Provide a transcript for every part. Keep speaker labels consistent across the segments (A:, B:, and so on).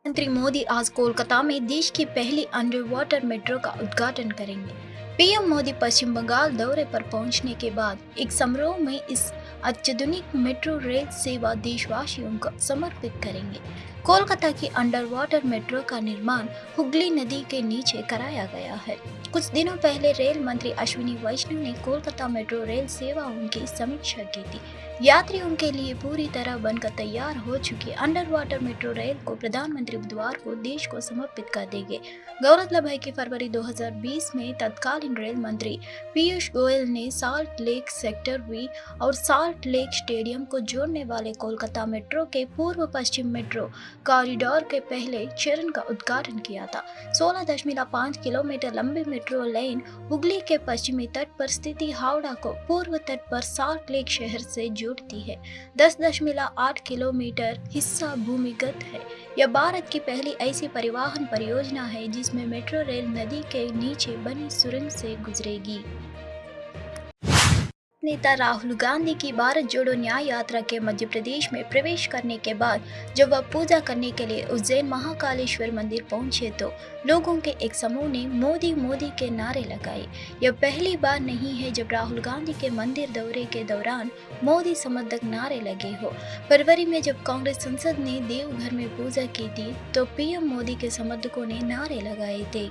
A: मंत्री मोदी आज कोलकाता में देश की पहली अंडर वाटर मेट्रो का उद्घाटन करेंगे। पीएम मोदी पश्चिम बंगाल दौरे पर पहुंचने के बाद एक समारोह में इस अत्याधुनिक मेट्रो रेल सेवा देशवासियों को समर्पित करेंगे। कोलकाता की अंडर वाटर मेट्रो का निर्माण हुगली नदी के नीचे कराया गया है। कुछ दिनों पहले रेल मंत्री अश्विनी वैष्णव ने कोलकाता मेट्रो रेल सेवाओं की समीक्षा की थी। यात्रियों के लिए पूरी तरह बनकर तैयार हो चुकी अंडर वाटर मेट्रो रेल को प्रधानमंत्री बुधवार को देश को समर्पित कर देंगे। गौरतलब है कि फरवरी 2020 में तत्कालीन रेल मंत्री पीयूष गोयल ने साल्ट लेक सेक्टर बी और साल्ट लेक स्टेडियम को जोड़ने वाले कोलकाता मेट्रो के पूर्व पश्चिम मेट्रो कॉरिडोर के पहले चरण का उद्घाटन किया था। 16.5 किलोमीटर लंबी मेट्रो लाइन हुगली के पश्चिमी तट पर स्थित हावड़ा को पूर्व तट पर साल्ट लेक शहर से जोड़ती है। 10.8 किलोमीटर हिस्सा भूमिगत है। यह भारत की पहली ऐसी परिवहन परियोजना है जिसमें मेट्रो रेल नदी के नीचे बनी सुरंग से गुजरेगी। नेता राहुल गांधी की भारत जोड़ो न्याय यात्रा के मध्य प्रदेश में प्रवेश करने के बाद जब वह पूजा करने के लिए उज्जैन महाकालेश्वर मंदिर पहुंचे तो लोगों के एक समूह ने मोदी मोदी के नारे लगाए। यह पहली बार नहीं है जब राहुल गांधी के मंदिर दौरे के दौरान मोदी समर्थक नारे लगे हो। फरवरी में जब कांग्रेस संसद ने देवघर में पूजा की थी तो पीएम मोदी के समर्थकों ने नारे लगाए थे।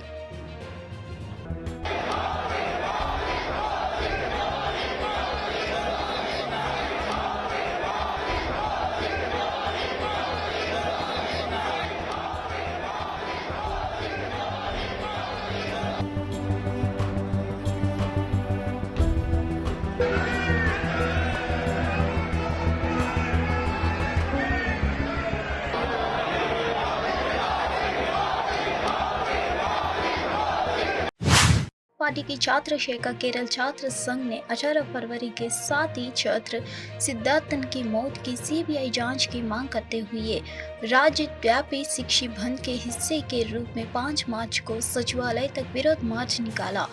A: पार्टी की छात्र शाखा केरल छात्र संघ ने 18 फरवरी के साथ ही छात्र सिद्धार्थन की मौत की सीबीआई जांच की मांग करते हुए राज्यव्यापी शिक्षक बंद के हिस्से के रूप में 5 मार्च को सचिवालय तक विरोध मार्च निकाला।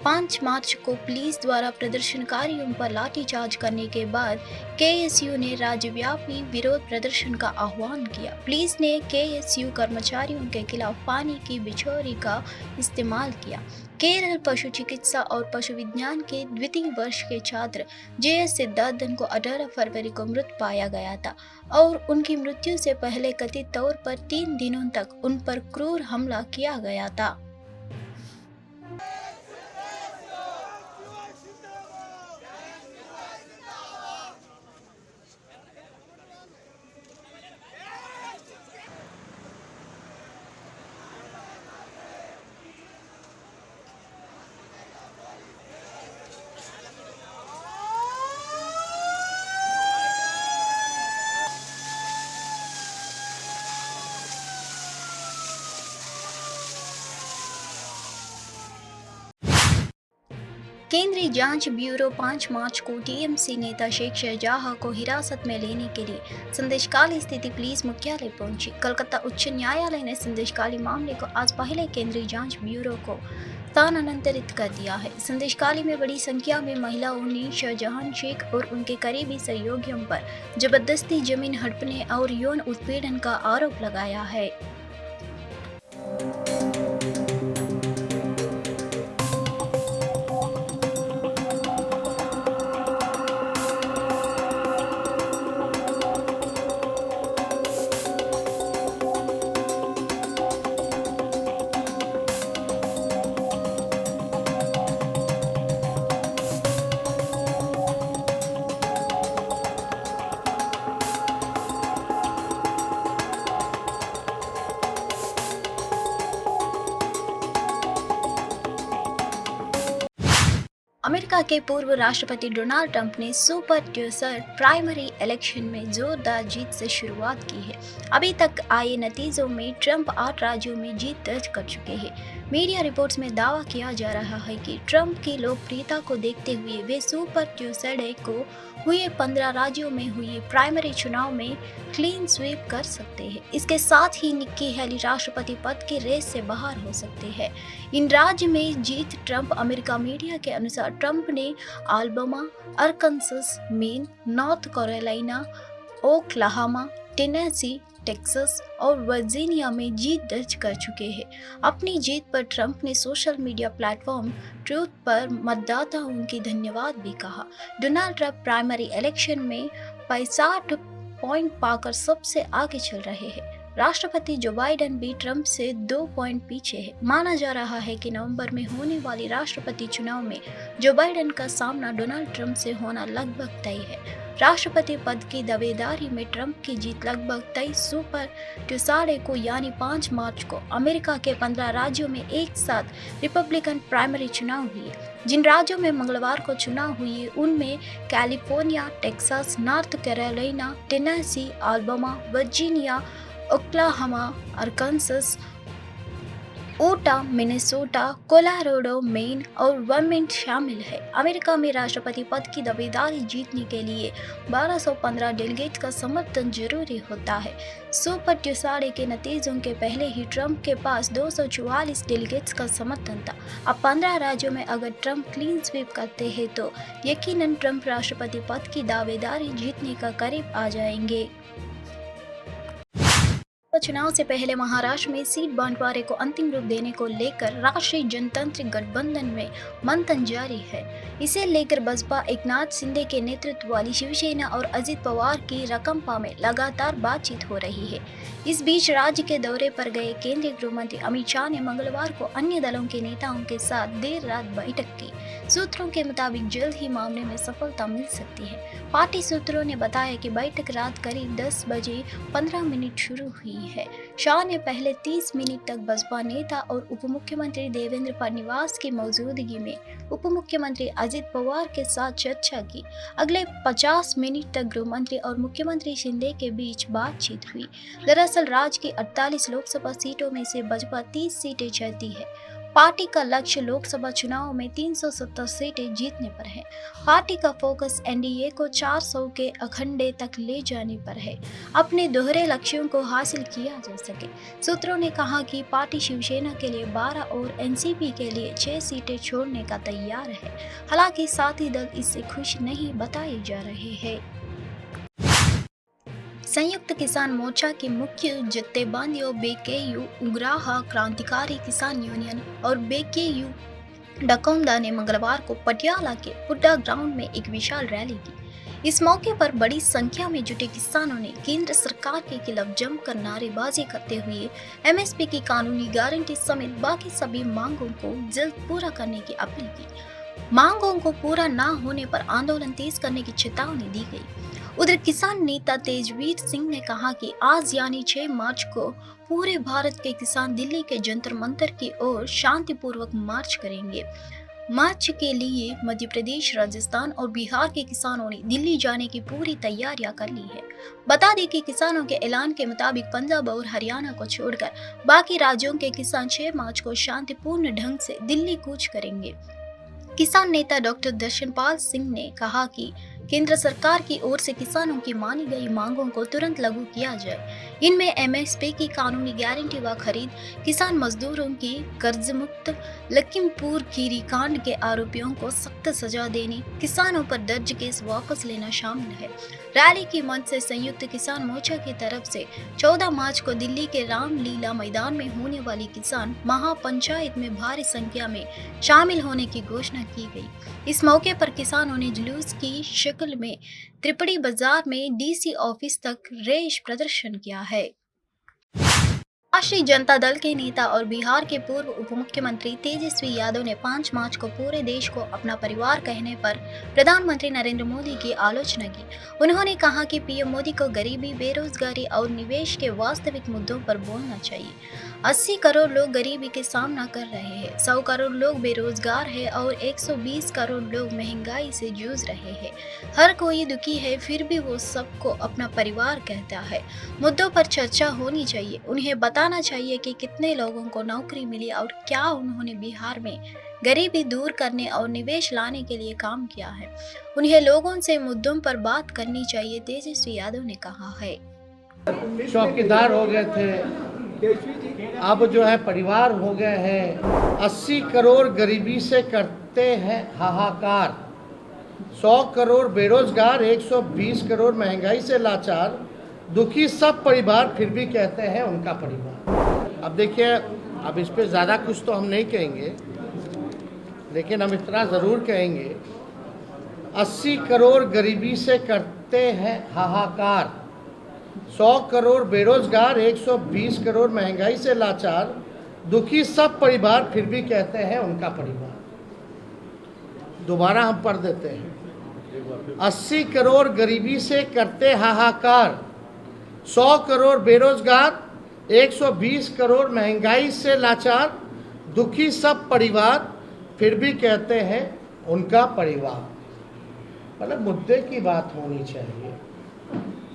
A: 5 मार्च को पुलिस द्वारा प्रदर्शनकारियों पर लाठीचार्ज करने के बाद केएसयू ने राज्यव्यापी विरोध प्रदर्शन का आह्वान किया। पुलिस ने केएसयू कर्मचारियों के खिलाफ पानी की बिछोरी का इस्तेमाल किया। केरल पशु चिकित्सा और पशु विज्ञान के द्वितीय वर्ष के छात्र जेएस सिद्धार्थन को 18 फरवरी को मृत पाया गया था और उनकी मृत्यु से पहले कथित तौर पर 3 दिनों तक उन पर क्रूर हमला किया गया था। केंद्रीय जांच ब्यूरो 5 मार्च को टीएमसी नेता शेख शाहजहां को हिरासत में लेने के लिए संदेशखाली स्थित पुलिस मुख्यालय पहुंची। कलकत्ता उच्च न्यायालय ने संदेशखाली मामले को आज पहले केंद्रीय जांच ब्यूरो को स्थानांतरित कर दिया है। संदेशखाली में बड़ी संख्या में महिलाओं ने शाहजहां शेख और उनके करीबी सहयोगियों पर जबरदस्ती जमीन हड़पने और यौन उत्पीड़न का आरोप लगाया है। अमेरिका के पूर्व राष्ट्रपति डोनाल्ड ट्रंप ने सुपर ट्यूसडे प्राइमरी इलेक्शन में जोरदार जीत से शुरुआत की है। अभी तक आए नतीजों में ट्रंप 8 राज्यों में जीत दर्ज कर चुके हैं। मीडिया रिपोर्ट्स में दावा किया जा रहा है कि ट्रंप की लोकप्रियता को देखते हुए वे सुपर ट्यूसडे को हुए 15 राज्यों में हुए प्राइमरी चुनाव में क्लीन स्वीप कर सकते हैं। इसके साथ ही निक्की हेली राष्ट्रपति पद की रेस से बाहर हो सकते हैं। इन राज्य में जीत ट्रंप अमेरिका मीडिया के अनुसार ट्रंप ने Alabama, अरकानसास, main, north Carolina, Oklahoma, Tennessee, Texas और वर्जीनिया में जीत दर्ज कर चुके हैं। अपनी जीत पर ट्रंप ने सोशल मीडिया प्लेटफॉर्म ट्रूथ पर मतदाताओं की धन्यवाद भी कहा। डोनाल्ड ट्रंप प्राइमरी इलेक्शन में 65 पॉइंट पाकर सबसे आगे चल रहे हैं। राष्ट्रपति जो बाइडेन भी ट्रंप से 2 पॉइंट पीछे है। माना जा रहा है कि नवंबर में होने वाली राष्ट्रपति चुनाव में जो बाइडेन का सामना डोनाल्ड ट्रंप से होना लगभग तय है। राष्ट्रपति पद की दावेदारी में ट्रंप की जीत लगभग तय। सुपर ट्यूसडे को यानी 5 मार्च को अमेरिका के 15 राज्यों में एक साथ रिपब्लिकन प्राइमरी चुनाव हुए। जिन राज्यों में मंगलवार को चुनाव हुए उनमें California, Texas, North Carolina, Tennessee, Alabama, Virginia, Oklahoma, Arkansas, Utah, Minnesota, Colorado, Maine और वर्मोंट शामिल है। अमेरिका में राष्ट्रपति पद की दावेदारी जीतने के लिए 1215 डेलीगेट का समर्थन जरूरी होता है। सुपर ट्यूसडे के नतीजों के पहले ही ट्रंप के पास 244 डेलीगेट्स का समर्थन था। अब 15 राज्यों में अगर ट्रंप क्लीन स्वीप करते हैं तो यकीनन ट्रंप राष्ट्रपति पद की दावेदारी जीतने का करीब आ जाएंगे। चुनाव से पहले महाराष्ट्र में सीट बंटवारे को अंतिम रूप देने को लेकर राष्ट्रीय जनतांत्रिक गठबंधन में मंथन जारी है। इसे लेकर बसपा एकनाथ शिंदे के नेतृत्व वाली शिवसेना और अजित पवार की रकमपा में लगातार बातचीत हो रही है। इस बीच राज्य के दौरे पर गए केंद्रीय गृह मंत्री अमित शाह ने मंगलवार को अन्य दलों के नेताओं के साथ देर रात बैठक की। सूत्रों के मुताबिक जल्द ही मामले में सफलता मिल सकती है। पार्टी सूत्रों ने बताया कि बैठक रात करीब 10 बजे 15 मिनट शुरू हुई है। शाह ने पहले 30 मिनट तक बसपा नेता और उप मुख्यमंत्री देवेंद्र फडणवीस की मौजूदगी में उप मुख्यमंत्री अजित पवार के साथ चर्चा की। अगले 50 मिनट तक गृह मंत्री और मुख्यमंत्री शिंदे के बीच बातचीत हुई। दरअसल राज्य की 48 लोकसभा सीटों में से बसपा 30 सीटें चाहती है। पार्टी का लक्ष्य लोकसभा चुनाव में 370 सीटें जीतने पर है। पार्टी का फोकस एनडीए को 400 के अखंडे तक ले जाने पर है, अपने दोहरे लक्ष्यों को हासिल किया जा सके। सूत्रों ने कहा कि पार्टी शिवसेना के लिए 12 और एनसीपी के लिए 6 सीटें छोड़ने का तैयार है। हालांकि साथी दल इससे खुश नहीं बताए जा रहे हैं। संयुक्त किसान मोर्चा के मुख्य जत्थेबंदियों बेकेयू उग्राहा क्रांतिकारी किसान यूनियन और बेकेयू डकोमदा ने मंगलवार को पटियाला के हुड्डा ग्राउंड में एक विशाल रैली की। इस मौके पर बड़ी संख्या में जुटे किसानों ने केंद्र सरकार के खिलाफ जमकर नारेबाजी करते हुए एमएसपी की कानूनी गारंटी समेत बाकी सभी मांगों को जल्द पूरा करने की अपील की। मांगों को पूरा न होने पर आंदोलन तेज करने की चेतावनी दी गई। उधर किसान नेता तेजवीर सिंह ने कहा कि आज यानी 6 मार्च को पूरे भारत के किसान दिल्ली के जंतर मंतर की ओर शांतिपूर्वक मार्च करेंगे। मार्च के लिए मध्य प्रदेश, राजस्थान और बिहार के किसानों ने दिल्ली जाने की पूरी तैयारियां कर ली है। बता दें कि किसानों के ऐलान के मुताबिक पंजाब और हरियाणा को छोड़कर बाकी राज्यों के किसान 6 मार्च को शांतिपूर्ण ढंग से दिल्ली कूच करेंगे। किसान नेता डॉक्टर दर्शनपाल सिंह ने कहा कि केंद्र सरकार की ओर से किसानों की मानी गई मांगों को तुरंत लागू किया जाए। इनमें एमएसपी की कानूनी गारंटी व खरीद, किसान मजदूरों की कर्ज मुक्त, लखीमपुर खीरी कांड के आरोपियों को सख्त सजा देने, किसानों पर दर्ज केस वापस लेना शामिल है। रैली की मंच से संयुक्त किसान मोर्चा की तरफ से 14 मार्च को दिल्ली के रामलीला मैदान में होने वाली किसान महापंचायत में भारी संख्या में शामिल होने की घोषणा की गई। इस मौके पर किसानों ने जुलूस की शक्ल में त्रिपुड़ी बाजार में डीसी ऑफिस तक रेश प्रदर्शन किया है। राष्ट्रीय जनता दल के नेता और बिहार के पूर्व उप मुख्यमंत्री तेजस्वी यादव ने 5 मार्च को पूरे देश को अपना परिवार कहने पर प्रधानमंत्री नरेंद्र मोदी की आलोचना की। उन्होंने कहा कि पीएम मोदी को गरीबी, बेरोजगारी और निवेश के वास्तविक मुद्दों पर बोलना चाहिए। 80 करोड़ लोग गरीबी के सामना कर रहे हैं, 100 करोड़ लोग बेरोजगार हैं और 120 करोड़ लोग महंगाई से जूझ रहे हैं। हर कोई दुखी है, फिर भी वो सबको अपना परिवार कहता है। मुद्दों पर चर्चा होनी चाहिए। उन्हें बताना चाहिए कि कितने लोगों को नौकरी मिली और क्या उन्होंने बिहार में गरीबी दूर करने और निवेश लाने के लिए काम किया है। उन्हें लोगों से मुद्दों पर बात करनी चाहिए, तेजस्वी यादव ने कहा है।
B: चौकीदार हो गए थे, अब जो है परिवार हो गए हैं। 80 करोड़ गरीबी से करते हैं हाहाकार, 100 करोड़ बेरोजगार, 120 करोड़ महंगाई से लाचार, दुखी सब परिवार फिर भी कहते हैं उनका परिवार। अब देखिए, अब इस पे ज़्यादा कुछ तो हम नहीं कहेंगे, लेकिन हम इतना ज़रूर कहेंगे, 80 करोड़ गरीबी से करते हैं हाहाकार, 100 करोड़ बेरोजगार, 120 करोड़ महंगाई से लाचार, दुखी सब परिवार फिर भी कहते हैं उनका परिवार। दोबारा हम पढ़ देते हैं, 80 करोड़ गरीबी से करते हाहाकार, 100 करोड़ बेरोजगार, 120 करोड़ महंगाई से लाचार, दुखी सब परिवार फिर भी कहते हैं उनका परिवार। मतलब मुद्दे की बात होनी चाहिए।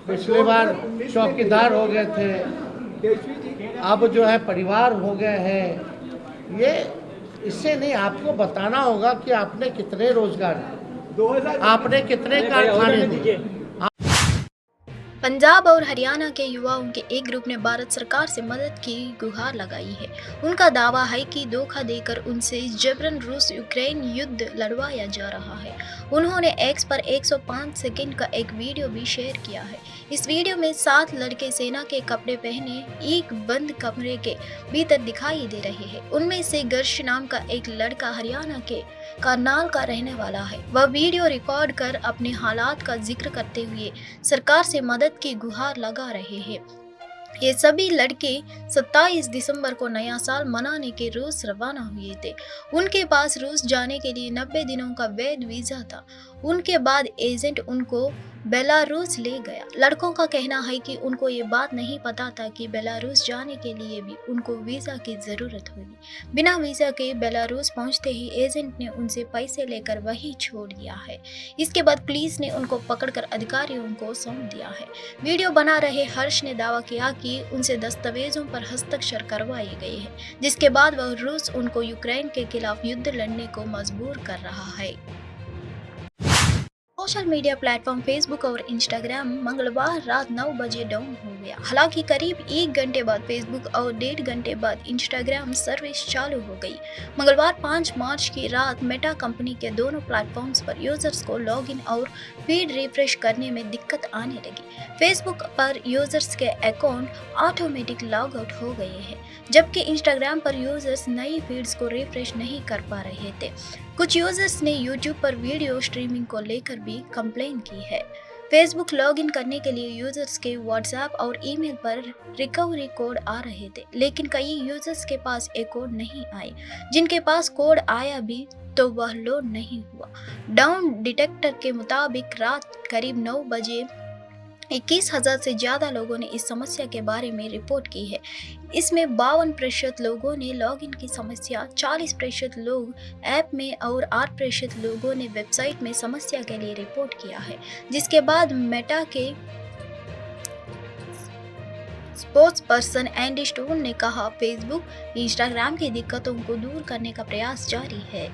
B: पिछले बार चौकीदार हो गए थे, अब जो है परिवार हो गए हैं। ये इससे नहीं, आपको बताना होगा कि आपने कितने रोजगार दिए, आपने कितने कारखाने दिए।
A: पंजाब और हरियाणा के युवाओं के एक ग्रुप ने भारत सरकार से मदद की गुहार लगाई है। उनका दावा है कि धोखा देकर उनसे जबरन रूस यूक्रेन युद्ध लड़वाया जा रहा है। उन्होंने एक्स पर 105 सेकंड का एक वीडियो भी शेयर किया है। इस वीडियो में 7 लड़के सेना के कपड़े पहने एक बंद कमरे के भीतर दिखाई दे रहे हैं। उनमें से गर्श नाम का एक लड़का हरियाणा के करनाल का रहने वाला है। वह वीडियो रिकॉर्ड कर अपने हालात का जिक्र करते हुए सरकार से मदद की गुहार लगा रहे हैं। ये सभी लड़के 27 दिसंबर को नया साल मनाने के रूस रवाना हुए थे। उनके पास रूस जाने के लिए 90 दिनों का वैध वीजा था। उनके बाद एजेंट उनको बेलारूस ले गया। लड़कों का कहना है कि उनको ये बात नहीं पता था कि बेलारूस जाने के लिए भी उनको वीज़ा की ज़रूरत होगी। बिना वीज़ा के बेलारूस पहुंचते ही एजेंट ने उनसे पैसे लेकर वहीं छोड़ दिया है। इसके बाद पुलिस ने उनको पकड़कर अधिकारियों को सौंप दिया है। वीडियो बना रहे हर्ष ने दावा किया कि उनसे दस्तावेजों पर हस्ताक्षर करवाए गए हैं, जिसके बाद वह रूस उनको यूक्रेन के खिलाफ युद्ध लड़ने को मजबूर कर रहा है। सोशल मीडिया प्लेटफॉर्म फेसबुक और इंस्टाग्राम मंगलवार रात 9 बजे डाउन हो गया। हालांकि करीब 1 घंटे बाद फेसबुक और 1.5 घंटे बाद इंस्टाग्राम सर्विस चालू हो गई। मंगलवार 5 मार्च की रात मेटा कंपनी के दोनों प्लेटफॉर्म्स पर यूजर्स को लॉगिन और फीड रिफ्रेश करने में दिक्कत आने लगी। फेसबुक पर यूजर्स के अकाउंट ऑटोमेटिक लॉग आउट हो गए हैं, जबकि इंस्टाग्राम पर यूजर्स नई फीड्स को रिफ्रेश नहीं कर पा रहे थे। कुछ यूजर्स ने यूट्यूब पर वीडियो स्ट्रीमिंग को लेकर भी कंप्लेन की है। फेसबुक लॉगिन करने के लिए यूजर्स के व्हाट्सएप और ईमेल पर रिकवरी कोड आ रहे थे, लेकिन कई यूजर्स के पास ये कोड नहीं आए। जिनके पास कोड आया भी तो वह लोड नहीं हुआ। डाउन डिटेक्टर के मुताबिक रात करीब 9 बजे 21,000 से ज़्यादा लोगों ने इस समस्या के बारे में रिपोर्ट की है। इसमें 52% लोगों ने लॉगिन की समस्या, 40% लोग ऐप में और 8% लोगों ने वेबसाइट में समस्या के लिए रिपोर्ट किया है। जिसके बाद मेटा के स्पोक्स पर्सन एंडी स्टोन ने कहा, फेसबुक इंस्टाग्राम की दिक्कतों को दूर करने का प्रयास जारी है।